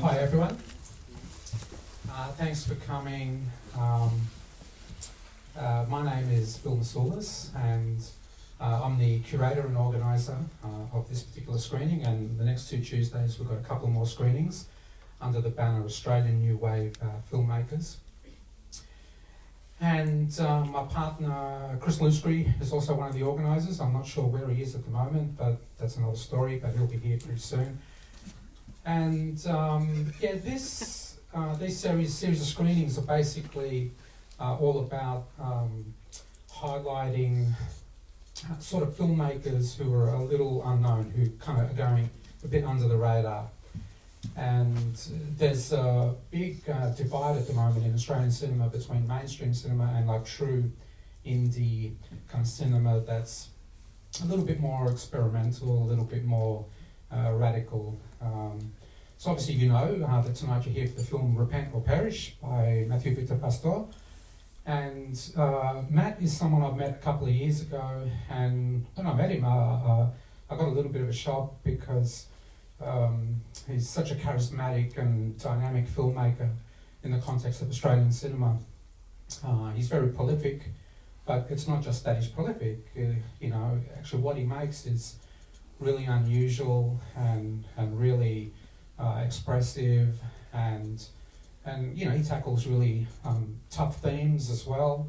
Hi everyone. Thanks for coming. My name is Mousoulis, and I'm the curator and organiser of this particular screening, and the next 2 Tuesdays we've got a couple more screenings under the banner Australian New Wave Filmmakers. And my partner Chris Luscri is also one of the organisers. I'm not sure where he is at the moment, but that's another story, but he'll be here pretty soon. And these series of screenings are basically all about highlighting sort of filmmakers who are a little unknown, who kind of are going a bit under the radar. And there's a big divide at the moment in Australian cinema between mainstream cinema and like true indie kind of cinema that's a little bit more experimental, a little bit more radical. So obviously you know that tonight you're here for the film Repent or Perish by Matthew Victor Pastor. And Matt is someone I've met a couple of years ago, and when I met him I got a little bit of a shock because he's such a charismatic and dynamic filmmaker in the context of Australian cinema. He's very prolific, but it's not just that he's prolific. Actually what he makes is really unusual and really expressive, and he tackles really tough themes as well.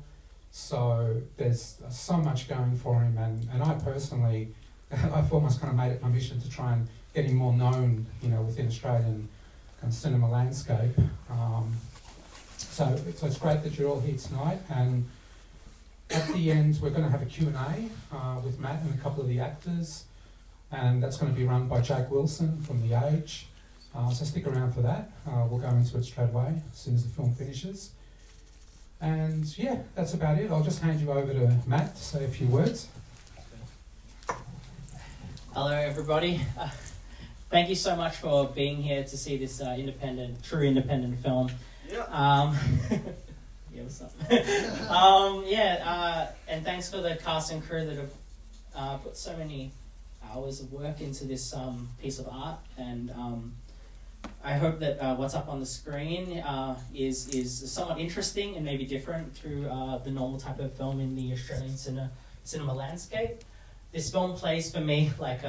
So there's so much going for him, and I personally, I've almost kind of made it my mission to try and get him more known, within Australian kind of cinema landscape. So it's great that you're all here tonight, and at the end we're going to have a Q&A with Matt and a couple of the actors, and that's going to be run by Jake Wilson from The Age. So stick around for that. We'll go into it straight away as soon as the film finishes. And yeah, that's about it. I'll just hand you over to Matt to say a few words. Hello everybody. Thank you so much for being here to see this true independent film. Yeah. Yeah, what's up? And thanks for the cast and crew that have put so many hours of work into this piece of art, and I hope that what's up on the screen is somewhat interesting and maybe different through the normal type of film in the Australian cinema landscape. This film plays for me like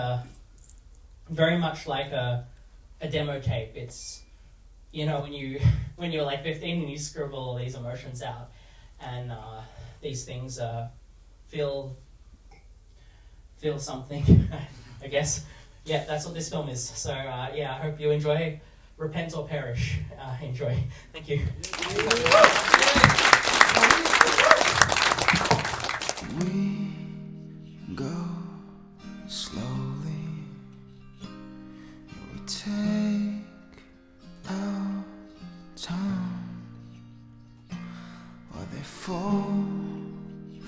very much like a demo tape. It's when you're like 15 and you scribble all these emotions out, and these things feel something. I guess. Yeah, that's what this film is. So I hope you enjoy Repent or Perish. Enjoy. Thank you. We go slowly. We take our time while they fall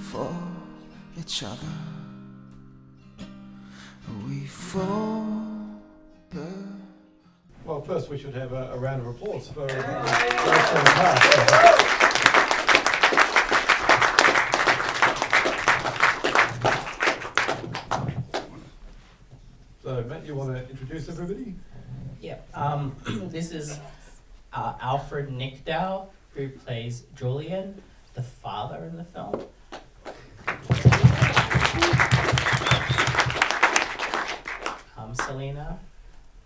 for each other. We fall. Well, first we should have a round of applause for the cast. So, Matt, you want to introduce everybody? Yeah. This is Alfred Nickdow, who plays Julian, the father in the film. Selena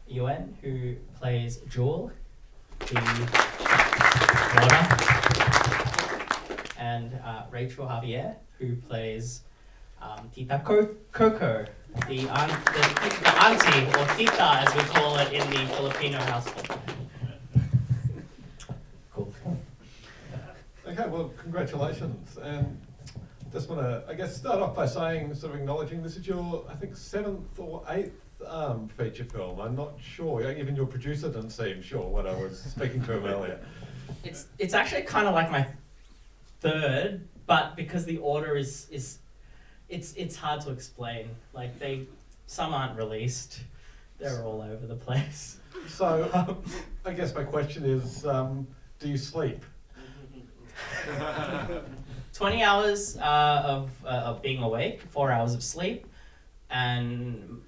Yuen, who plays Jewel, the daughter, and Rachel Javier, who plays Tita Coco, the auntie, or Tita as we call it in the Filipino household. Cool. Okay, well, congratulations. And just want to, I guess, start off by saying, sort of acknowledging this is your, I think, 7th or 8th feature film. I'm not sure. Even your producer didn't seem sure when I was speaking to him earlier. It's actually kind of like my 3rd, but because the order is it's hard to explain. Like some aren't released. They're all over the place. So I guess my question is, do you sleep? 20 hours of being awake, 4 hours of sleep, and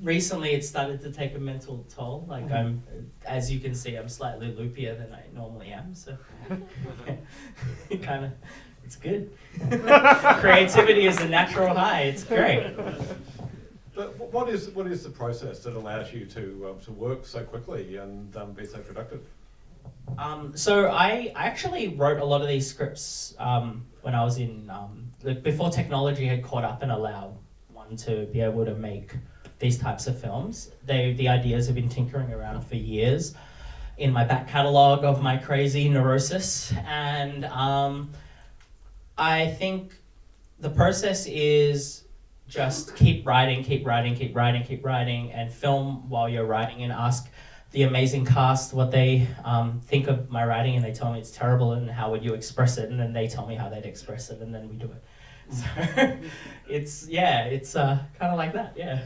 recently it started to take a mental toll. Like I'm, as you can see, I'm slightly loopier than I normally am. So it kind of, it's good. Creativity is a natural high. It's great. But what is the process that allows you to work so quickly and be so productive? So I actually wrote a lot of these scripts when I was in like before technology had caught up and allowed one to be able to make these types of films. The ideas have been tinkering around for years in my back catalogue of my crazy neurosis, and I think the process is just keep writing, and film while you're writing, and ask the amazing cast what they think of my writing, and they tell me it's terrible and how would you express it, and then they tell me how they'd express it, and then we do it. So it's kind of like that, yeah.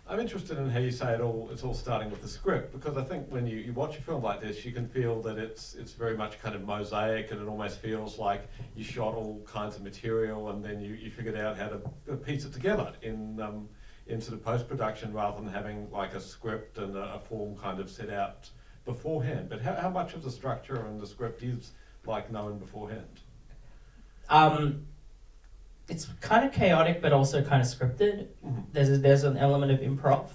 I'm interested in how you say it's all starting with the script, because I think when you watch a film like this, you can feel that it's very much kind of mosaic, and it almost feels like you shot all kinds of material and then you figured out how to piece it together in sort of post-production, rather than having like a script and a form kind of set out beforehand. But how much of the structure and the script is like known beforehand? It's kind of chaotic, but also kind of scripted. Mm-hmm. There's an element of improv.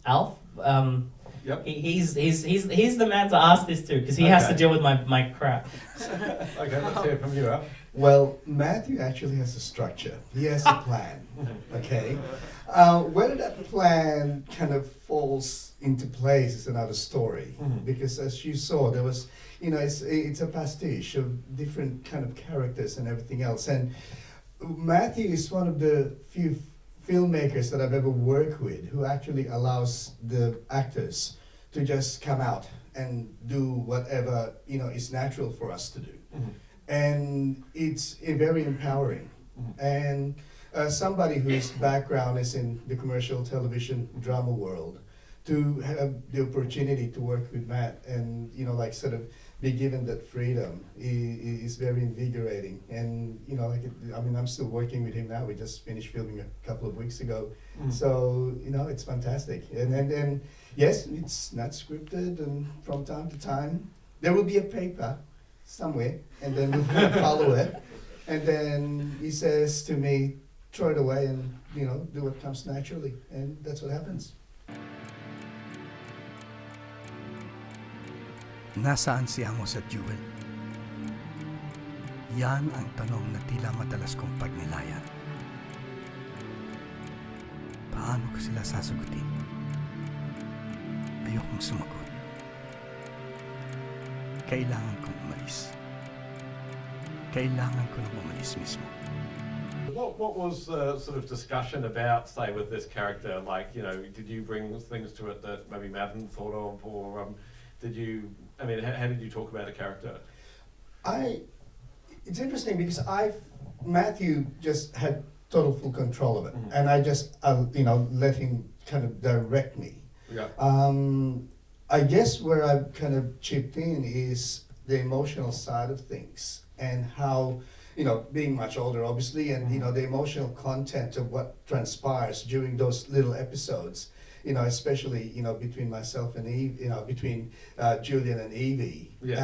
Alf, Yep. he's the man to ask this to, because he has to deal with my crap. Okay, let's hear from you, Al. Well, Matthew actually has a structure. He has a plan. Okay, whether that plan kind of falls into place is another story. Mhm. Because as you saw, there was, it's a pastiche of different kind of characters and everything else. And Matthew is one of the few filmmakers that I've ever worked with who actually allows the actors to just come out and do whatever is natural for us to do. Mhm. And it's very empowering. Mhm. And somebody whose background is in the commercial television drama world, to have the opportunity to work with Matt and sort of be given that freedom is very invigorating. And I'm still working with him now. We just finished filming a couple of weeks ago. Mhm. So it's fantastic. And yes, it's not scripted, and from time to time there will be a paper somewhere, and then we'll follow it. And then he says to me, throw it away and do what comes naturally, and that's what happens. Nasaan si Amos at Jewel? Yan ang tanong na tila madalas kong pagnilayan. Paano ko sila sasagutin? Ayokong sumagot. Kailangan kong umalis. Kailangan ko na umalis mismo. What was the sort of discussion about, say, with this character? Like, did you bring things to it that maybe Matt hadn't thought of, or did you? I mean, how did you talk about a character? It's interesting because Matthew just had total full control of it, Mhm. and I just let him kind of direct me. Yeah. I guess where I've kind of chipped in is the emotional side of things, and how being much older, obviously, and the emotional content of what transpires during those little episodes. Especially between myself and Eve, between Julian and Evie. Yes.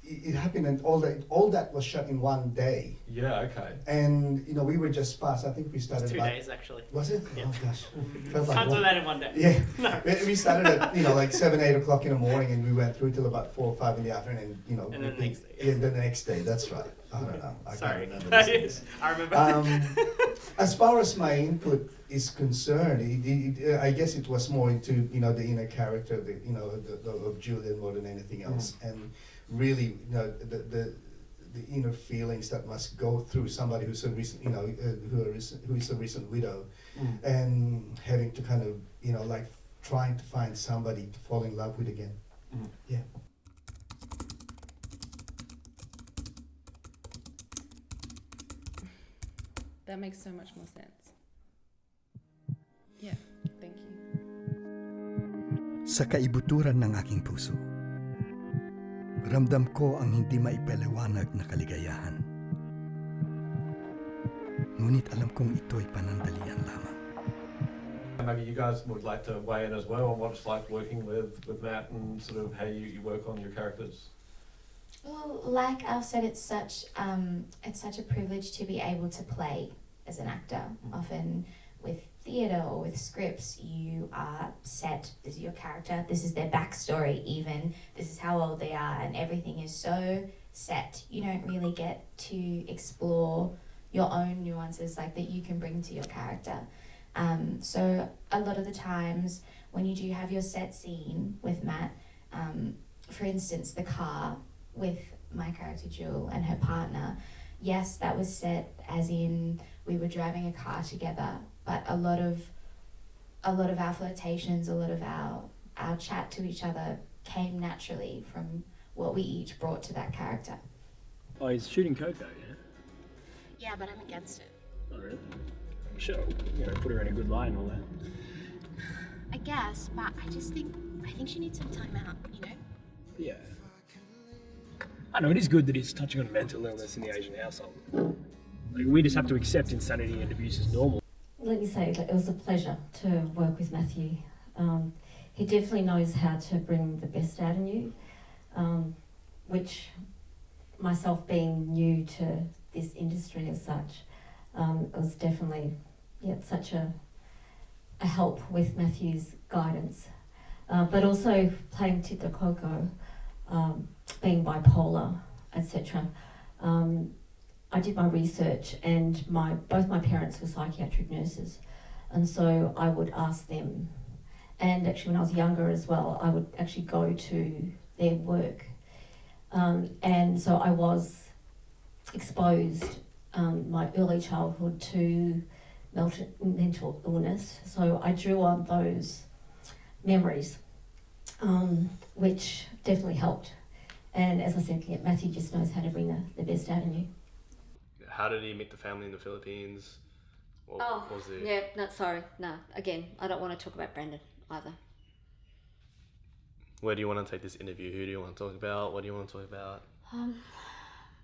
It happened, and all that was shot in one day. Yeah. Okay. And we were just fast. I think we started. 2 days actually. Was it? Yeah. Oh gosh. Felt like Can't do one- that in one day. Yeah. No. We started at like 7, 8 o'clock in the morning, and we went through till about 4 or 5 in the afternoon. And And then the next day. Yeah, the next day. That's right. I don't know. I Sorry. can't remember these things. I remember. As far as my input is concerned, I guess it was more into the inner character, of Julian more than anything else, and really the inner feelings that must go through somebody who's a recent who is a recent widow, Mm. and having to kind of trying to find somebody to fall in love with again. Mm. Yeah. That makes so much more sense. Yeah, thank you. Sa kaibuturan ng aking puso, ramdam ko ang hindi maipaliwanag na kaligayahan. Ngunit alam kong ito'y panandalian lamang. Maybe you guys would like to weigh in as well on what it's like working with Matt and sort of how you work on your characters. Well, like Al said, it's such a privilege to be able to play as an actor. Often with theatre or with scripts, you are set, this is your character, this is their backstory even, this is how old they are, and everything is so set. You don't really get to explore your own nuances like that you can bring to your character. So a lot of the times when you do have your set scene with Matt, for instance, the car with my character Jewel and her partner, yes, that was set as in we were driving a car together, but a lot of our flirtations, a lot of our chat to each other came naturally from what we each brought to that character. Oh, he's shooting Coco, yeah? Yeah, but I'm against it. Oh, really? Sure, put her in a good light and all that. I guess, but I think she needs some time out, you know? Yeah. I know, it is good that he's touching on mental illness in the Asian household. Like, we just have to accept insanity and abuse as normal. Let me say that it was a pleasure to work with Matthew. He definitely knows how to bring the best out in you, which myself being new to this industry as such, it was definitely such a help with Matthew's guidance. But also playing Tito Coco, being bipolar, etc. I did my research, and both my parents were psychiatric nurses, and so I would ask them, and actually when I was younger as well, I would actually go to their work, and so I was exposed my early childhood to mental illness, so I drew on those memories, which definitely helped. And as I said, Matthew just knows how to bring the best out in you. How did he meet the family in the Philippines? What was it? Yeah, no, sorry, no. Again, I don't want to talk about Brandon either. Where do you want to take this interview? Who do you want to talk about? What do you want to talk about?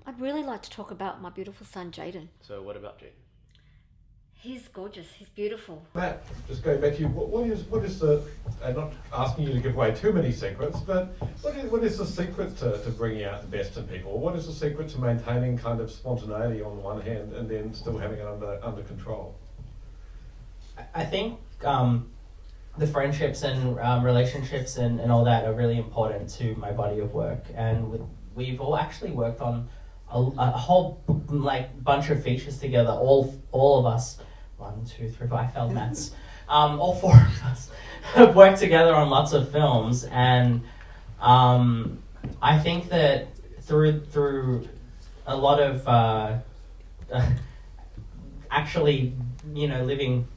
I'd really like to talk about my beautiful son, Jaden. So what about Jaden? He's gorgeous, he's beautiful. Matt, just going back to you, what is the, and not asking you to give away too many secrets, but what is the secret to bringing out the best in people? What is the secret to maintaining kind of spontaneity on the one hand and then still having it under control? I think the friendships and relationships and all that are really important to my body of work, and we've all actually worked on a whole bunch of features together. All of us, 1, 2, 3, 4, I felt Matt's. All 4 of us have worked together on lots of films, and I think that through a lot of actually, living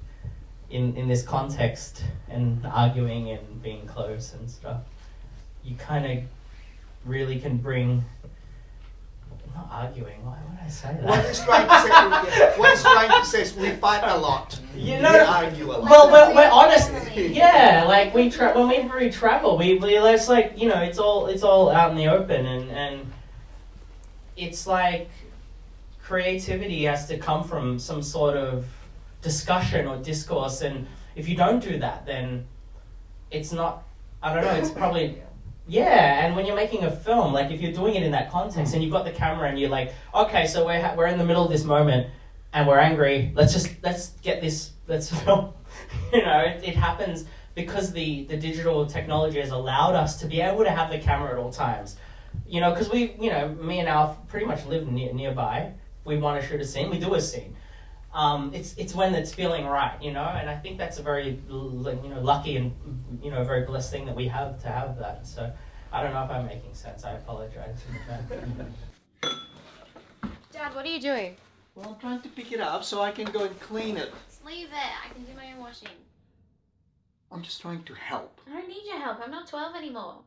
in this context and arguing and being close and stuff, you kind of really can bring. Not arguing. Why would I say that? What he's trying to say is we fight a lot. We argue a lot. Well, we're honest. Yeah, like whenever we travel, we it's like, it's all out in the open, and it's like creativity has to come from some sort of discussion or discourse, and if you don't do that, then it's not. I don't know. It's probably. Yeah, and when you're making a film, like if you're doing it in that context and you've got the camera and you're like, okay, so we're in the middle of this moment and we're angry. Let's get this. Let's film. It happens because the digital technology has allowed us to be able to have the camera at all times. Because me and Alf pretty much live nearby. We want to shoot a scene, we do a scene. It's when it's feeling right, and I think that's a very, lucky and, very blessed thing that we have to have that. So I don't know if I'm making sense. I apologize. Dad, what are you doing? Well, I'm trying to pick it up so I can go and clean it. Just leave it. I can do my own washing. 'Cause I can do my own washing. Well, I'm trying to pick it up so I can go and clean it. Well, I'm trying to pick it up so I can go and clean it. 'Cause I can do my own washing. I'm just trying to help. I don't need your help. I'm not 12 anymore.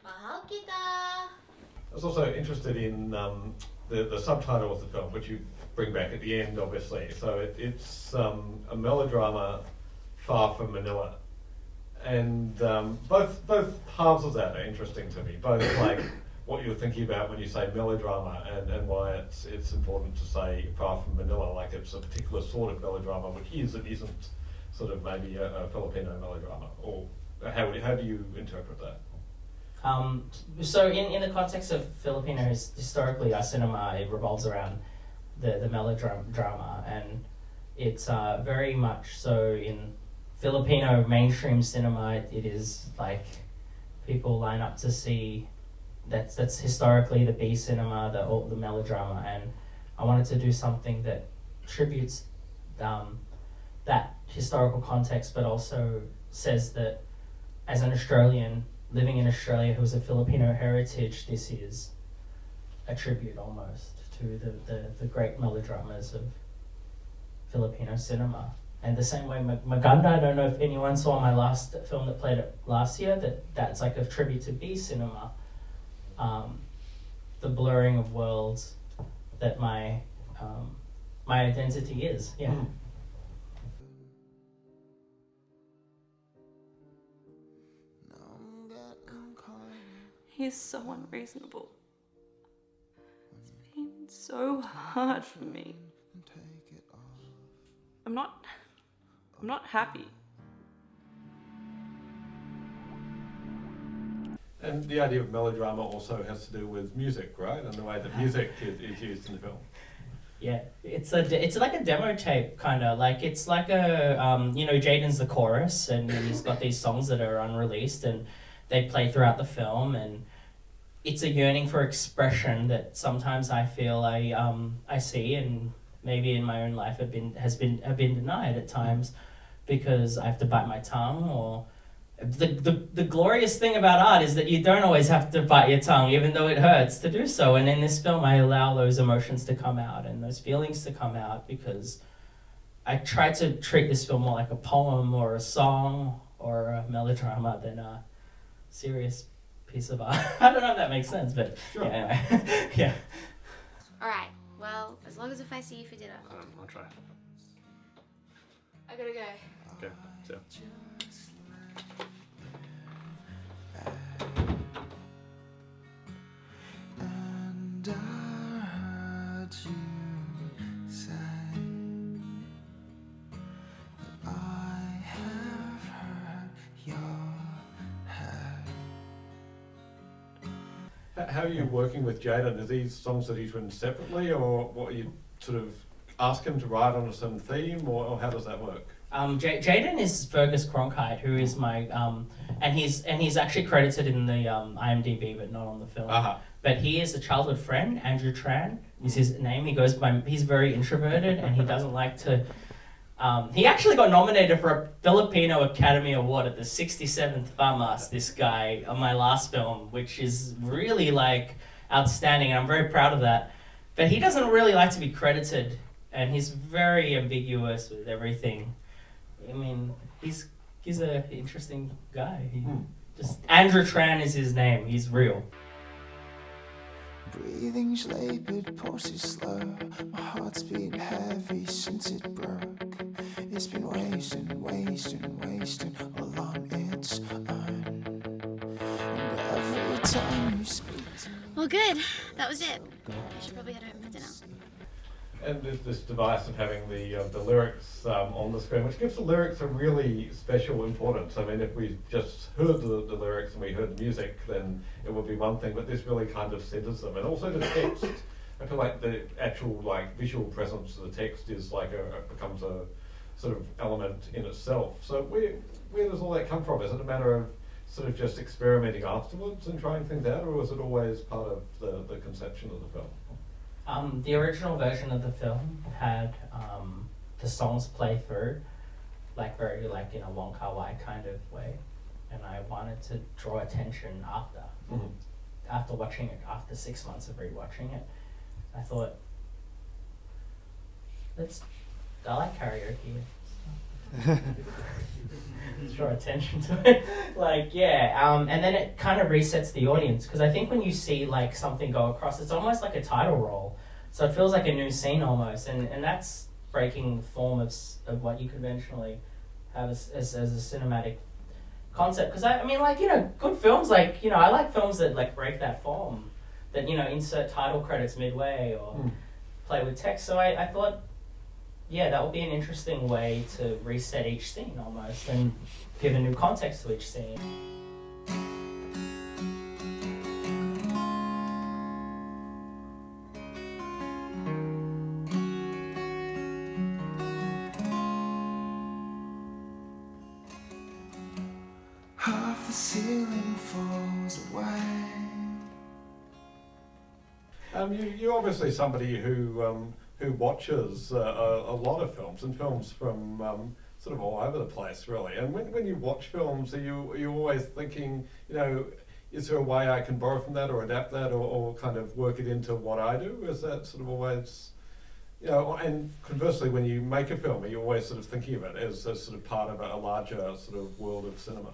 Mahal kita. I was also interested in the subtitle of the film, which you bring back at the end, obviously. So it's a melodrama far from Manila. And both halves of that are interesting to me. Both like what you're thinking about when you say melodrama and why it's important to say far from Manila, like it's a particular sort of melodrama, which is and isn't sort of maybe a Filipino melodrama. Or how do you interpret that? So in the context of Filipino historically, our cinema, it revolves around the melodrama, and it's very much so in Filipino mainstream cinema. It is like people line up to see that's historically the B cinema, the melodrama, and I wanted to do something that tributes that historical context, but also says that as an Australian living in Australia who has a Filipino heritage, this is a tribute almost to the great melodramas of Filipino cinema. And the same way Maganda, I don't know if anyone saw my last film that played it last year, that's like a tribute to B cinema. The blurring of worlds that my identity is, yeah. Mm. He's so unreasonable. It's been so hard for me. I'm not happy. And the idea of melodrama also has to do with music, right? And the way that music is used in the film. Yeah, it's like a demo tape, kind of. Like, it's like a, Jaden's the chorus, and he's got these songs that are unreleased, and they play throughout the film, and it's a yearning for expression that sometimes I feel I see, and maybe in my own life have been denied at times, because I have to bite my tongue. Or the glorious thing about art is that you don't always have to bite your tongue, even though it hurts to do so. And in this film, I allow those emotions to come out and those feelings to come out, because I try to treat this film more like a poem or a song or a melodrama than a serious piece of art. I don't know if that makes sense, but sure. Yeah, anyway. Yeah. Alright, well, as long as if I see you for dinner. I'll try. I gotta go. Okay, so. And I heard you say that I have heard your head. How are you working with Jaden? Are these songs that he's written separately, or what, you sort of ask him to write on a certain theme, or how does that work? Jaden is Fergus Cronkite, who is my and he's actually credited in the IMDb, but not on the film. Uh-huh. But he is a childhood friend. Andrew Tran is his name. He's very introverted, and he doesn't like to. He actually got nominated for a Filipino Academy Award at the 67th FAMAS, this guy, on my last film, which is really like outstanding, and I'm very proud of that. But he doesn't really like to be credited, and he's very ambiguous with everything. I mean, he's an interesting guy. Just Andrew Tran is his name. He's real. Breathing's labored, pulse is slow. My heart's been heavy since it broke. It's been wasting all on its own. And every time you speak to me. Well, good. That was it. I should probably head home for dinner. And there's this device of having the lyrics on the screen, which gives the lyrics a really special importance. I mean, if we just heard the lyrics and we heard the music, then it would be one thing, but this really kind of centers them. And also the text, I feel like the actual visual presence of the text is becomes a sort of element in itself. So where does all that come from? Is it a matter of sort of just experimenting afterwards and trying things out, or was it always part of the conception of the film? The original version of the film had the songs play through, very in a Wong Kar-wai kind of way, and I wanted to draw attention after. Mm-hmm. After watching it, after 6 months of rewatching it, I thought, I like karaoke. draw attention to it. And then it kind of resets the audience, because I think when you see like something go across, it's almost like a title roll. So it feels like a new scene almost, and that's breaking the form of what you conventionally have as a cinematic concept. Because I mean, like, you know, good films, like, you know, I like films that like break that form, that, you know, insert title credits midway or play with text. So I thought, yeah, that would be an interesting way to reset each scene almost and give a new context to each scene. Half the ceiling falls away. You're obviously somebody who watches a lot of films, and films from sort of all over the place, really. And when you watch films, are you always thinking, you know, is there a way I can borrow from that or adapt that or kind of work it into what I do? Is that sort of always, you know, and conversely, when you make a film, are you always sort of thinking of it as sort of part of a larger sort of world of cinema?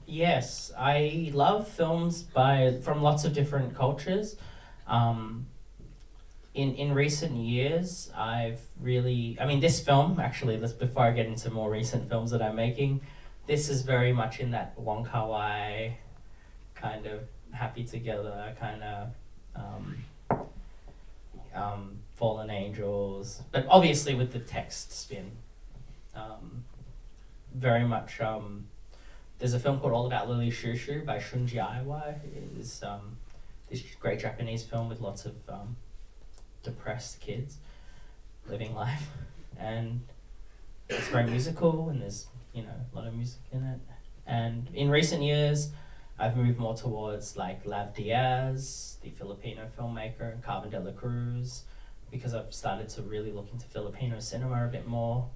Yes, I love films from lots of different cultures. In recent years, this film, actually, before I get into more recent films that I'm making, this is very much in that Wong Kar-wai kind of happy together, kind of Fallen Angels, but obviously with the text spin. Very much, there's a film called All About Lily Shushu by Shunji Aiwa. It is this great Japanese film with lots of depressed kids living life, and it's very musical, and there's, you know, a lot of music in it. And in recent years, I've moved more towards like Lav Diaz, the Filipino filmmaker, and Carmen de la Cruz, because I've started to really look into Filipino cinema a bit more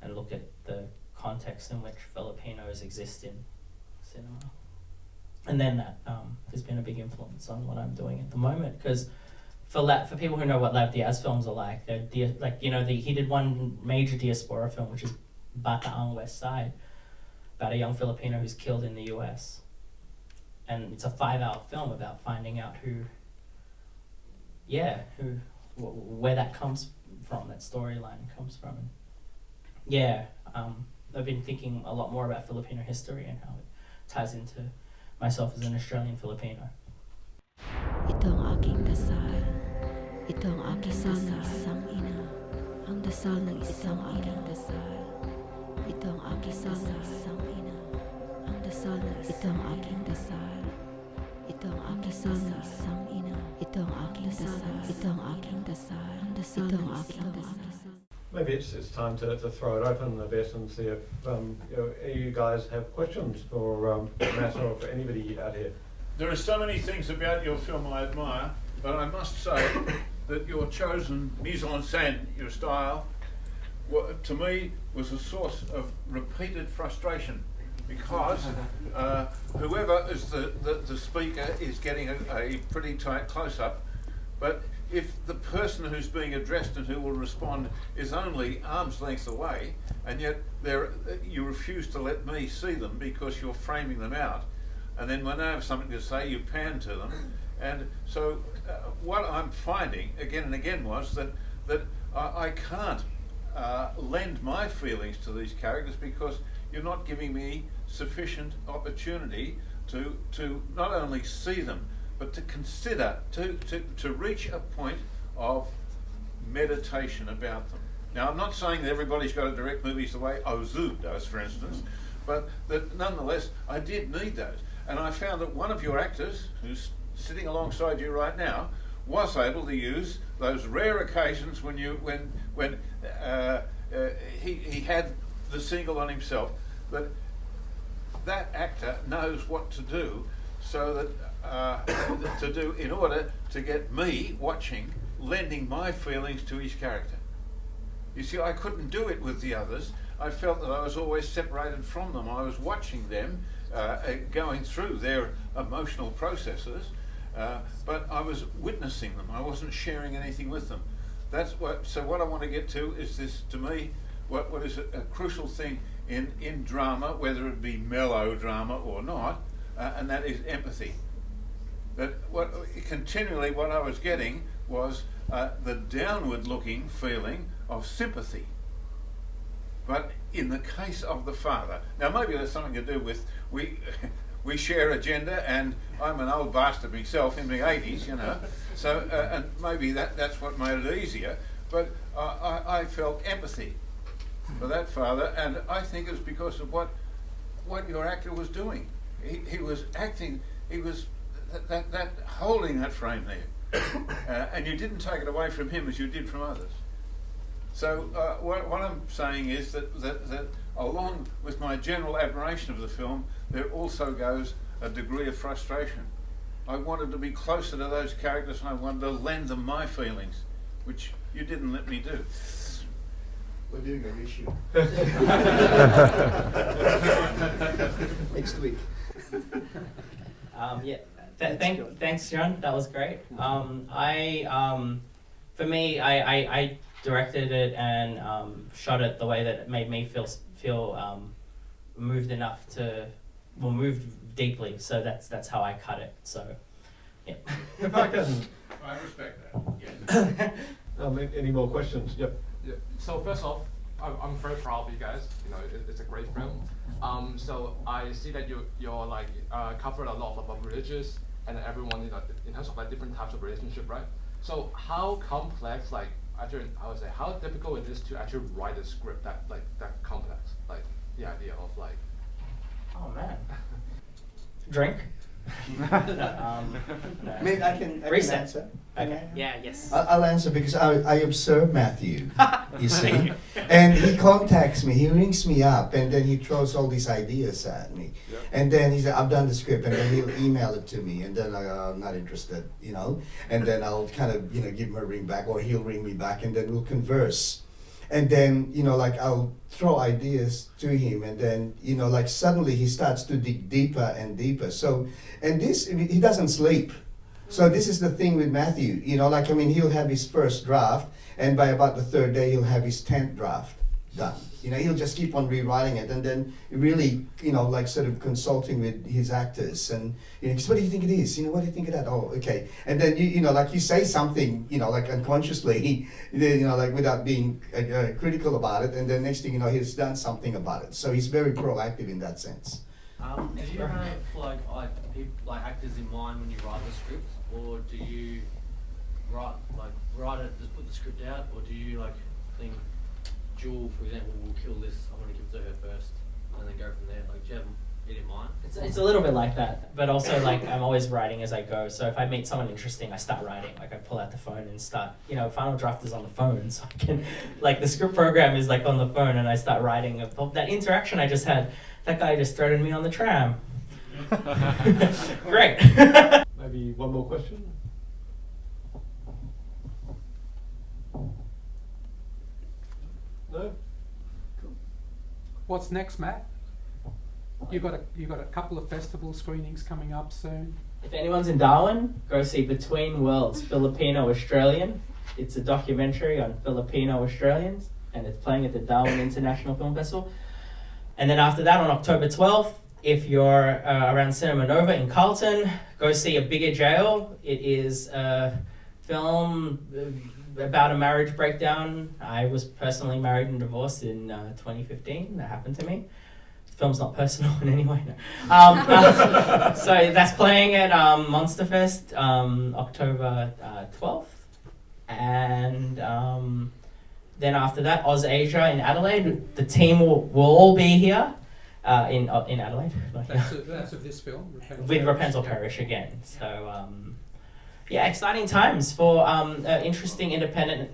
and look at the context in which Filipinos exist in cinema. And then that has been a big influence on what I'm doing at the moment, because for people who know what Lav Diaz films are like, he did one major diaspora film, which is Bataang West Side, about a young Filipino who's killed in the US. And it's a 5-hour film about finding out where that comes from, that storyline comes from. I've been thinking a lot more about Filipino history and how it ties into myself as an Australian Filipino. Ito ang aking dasal. Ito ang aking dasal ng isang ina. Ang dasal ng isang aking dasal. Ito ang aking dasal ng isang ina. Ang dasal ng ito ang aking dasal. Ito ang aking dasal ng isang ina. Ito ang aking dasal. Ito ang aking dasal. Ang dasal ng aking dasal. Maybe it's time to throw it open a bit and see if you guys have questions for Matt or for anybody out here. There are so many things about your film I admire, but I must say that your chosen mise-en-scène, your style, to me was a source of repeated frustration, because whoever is the speaker is getting a pretty tight close-up, but if the person who's being addressed and who will respond is only arm's length away, and yet you refuse to let me see them because you're framing them out, and then when I have something to say, you pan to them. And so what I'm finding again and again was that I can't lend my feelings to these characters because you're not giving me sufficient opportunity to not only see them, but to consider, to reach a point of meditation about them. Now, I'm not saying that everybody's got to direct movies the way Ozu does, for instance, but that nonetheless, I did need those. And I found that one of your actors, who's sitting alongside you right now, was able to use those rare occasions when he had the single on himself, that actor knows what to do, so that in order to get me watching, lending my feelings to his character. You see, I couldn't do it with the others. I felt that I was always separated from them. I was watching them going through their emotional processes, but I was witnessing them. I wasn't sharing anything with them. So what I want to get to is this, to me, what is a crucial thing in drama, whether it be melodrama or not, and that is empathy. That continually what I was getting was the downward-looking feeling of sympathy. But in the case of the father, now maybe there's something to do with we share a gender, and I'm an old bastard myself in my 80s, you know. So and maybe that's what made it easier. But I felt empathy for that father, and I think it was because of what your actor was doing. He was acting. He was that holding that frame there, and you didn't take it away from him as you did from others. So what I'm saying is that along with my general admiration of the film, there also goes a degree of frustration. I wanted to be closer to those characters, and I wanted to lend them my feelings, which you didn't let me do. We're doing a reshoot. Next week. Thanks, John. That was great. For me, I directed it and shot it the way that it made me feel moved enough moved deeply. So that's how I cut it. So, yeah. If I can. I respect that. Yes. Any more questions? Yep. Yeah. So first off, I'm very proud of you guys. You know, it's a great film. So I see that you're like covered a lot about religious and everyone in terms of like different types of relationship, right? So how complex, like actually, I would say, how difficult it is to actually write a script that complex, like the idea of like. Oh man. Drink. Maybe I can answer. Okay. Yeah. Yes. I'll answer because I observe Matthew, you see, and he contacts me. He rings me up, and then he throws all these ideas at me, and then he said, "I've done the script," and then he'll email it to me, and then I'm not interested, you know, and then I'll kind of give him a ring back, or he'll ring me back, and then we'll converse. And then, like I'll throw ideas to him, and then, like suddenly he starts to dig deeper and deeper. So, and he doesn't sleep. So this is the thing with Matthew, he'll have his first draft, and by about the third day, he'll have his 10th draft done. He'll just keep on rewriting it, and then really, like sort of consulting with his actors, and what do you think it is? What do you think of that? Oh, okay. And then like you say something, like unconsciously, like without being critical about it, and then next thing you know, he's done something about it. So he's very proactive in that sense. Do you have like actors in mind when you write the script, or do you write it, just put the script out, or do you think? Jewel, for example, will kill this, I want to give it to her first, and then go from there. Like, do you have it in mind? It's a little bit like that, but also I'm always writing as I go. So if I meet someone interesting, I start writing. Like I pull out the phone and start, Final Draft is on the phone, so I can, the script program is on the phone, and I start writing. That interaction I just had, that guy just threatened me on the tram. Great. Maybe one more question. No? Cool. What's next, Matt? You got a couple of festival screenings coming up soon. If anyone's in Darwin, go see Between Worlds, Filipino-Australian. It's a documentary on Filipino Australians, and it's playing at the Darwin International Film Festival. And then after that, on October 12th, if you're around Cinema Nova in Carlton, go see A Bigger Jail. It is a film about a marriage breakdown. I was personally married and divorced in 2015. That happened to me. The film's not personal in any way. No. So that's playing at Monsterfest October 12th. And then after that, Oz Asia in Adelaide. The team will all be here in Adelaide. That's of this film? With Repent or Perish again. So... yeah, exciting times for interesting, independent,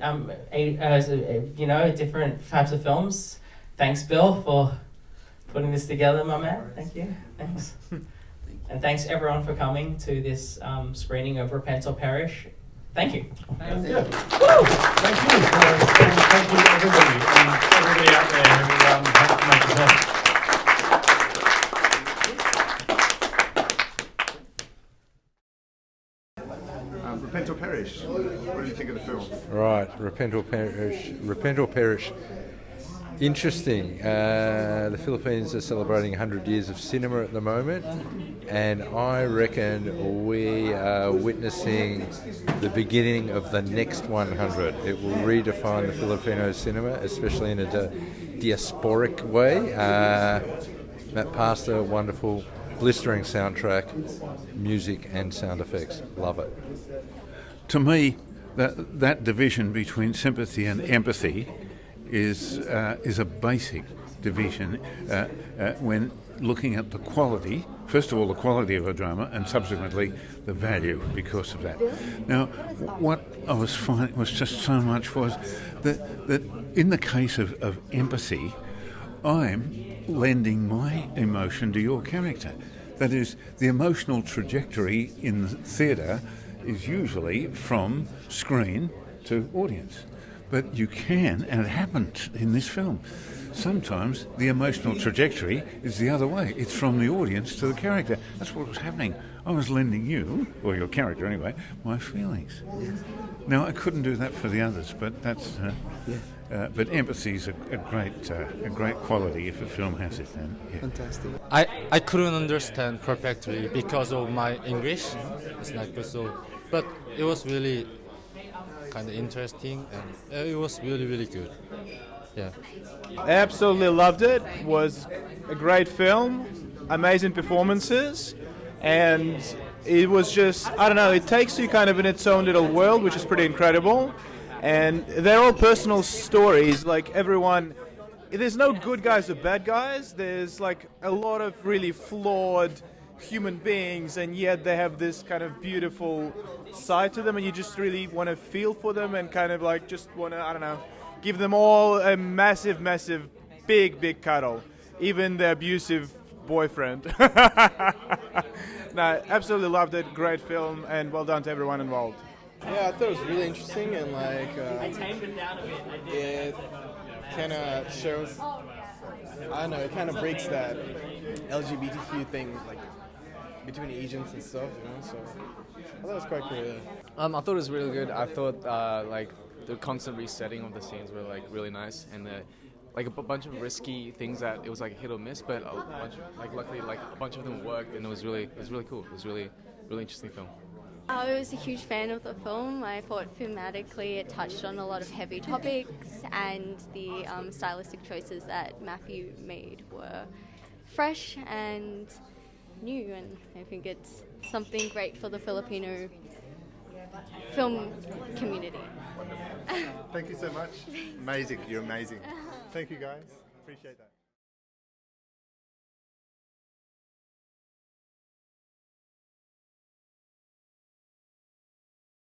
different types of films. Thanks, Bill, for putting this together, my man. Thank you. Thanks. And thanks, everyone, for coming to this screening of Repent or Perish. Thank you. Thank you. Thank you, everybody, and everybody out there who helped make this happen. Repent or Perish. What do you think of the film? Right, Repent or Perish. Interesting. The Philippines are celebrating 100 years of cinema at the moment, and I reckon we are witnessing the beginning of the next 100. It will redefine the Filipino cinema, especially in a diasporic way. Matt Pastor, wonderful, blistering soundtrack, music and sound effects. Love it. To me, that division between sympathy and empathy is a basic division when looking at the quality, first of all the quality of a drama, and subsequently the value because of that. Now, what I was finding was just so much was that in the case of empathy, I'm lending my emotion to your character. That is, the emotional trajectory in the theatre is usually from screen to audience. But you can, and it happened in this film, sometimes the emotional trajectory is the other way. It's from the audience to the character. That's what was happening. I was lending you, or your character anyway, my feelings. Now, I couldn't do that for the others, but that's... but empathy is a great quality if a film has it. Then, yeah. Fantastic. I couldn't understand perfectly because of my English. It's not good, so, but it was really kind of interesting, and it was really good. Yeah. I absolutely loved it. It was a great film, amazing performances, and it was just, I don't know, it takes you kind of in its own little world, which is pretty incredible. And they're all personal stories, like everyone, there's no good guys or bad guys, there's like a lot of really flawed human beings, and yet they have this kind of beautiful side to them, and you just really want to feel for them and kind of like just want to, I don't know, give them all a massive, big cuddle, even the abusive boyfriend. No, absolutely loved it, great film, and well done to everyone involved. Yeah, I thought it was really interesting, and like I tamed it down a bit. I did. it kind of shows, I don't know, it kind of breaks that LGBTQ thing, like between Asians and stuff, you know. So I thought it was quite cool. Yeah. I thought it was really good. I thought like the constant resetting of the scenes were like really nice, and like a bunch of risky things that it was like hit or miss, but a bunch of, like luckily like a bunch of them worked, and it was really cool. It was really interesting film. I was a huge fan of the film. I thought thematically it touched on a lot of heavy topics, and the stylistic choices that Matthew made were fresh and new, and I think it's something great for the Filipino film community. Thank you so much. Amazing, you're amazing. Thank you guys, appreciate that.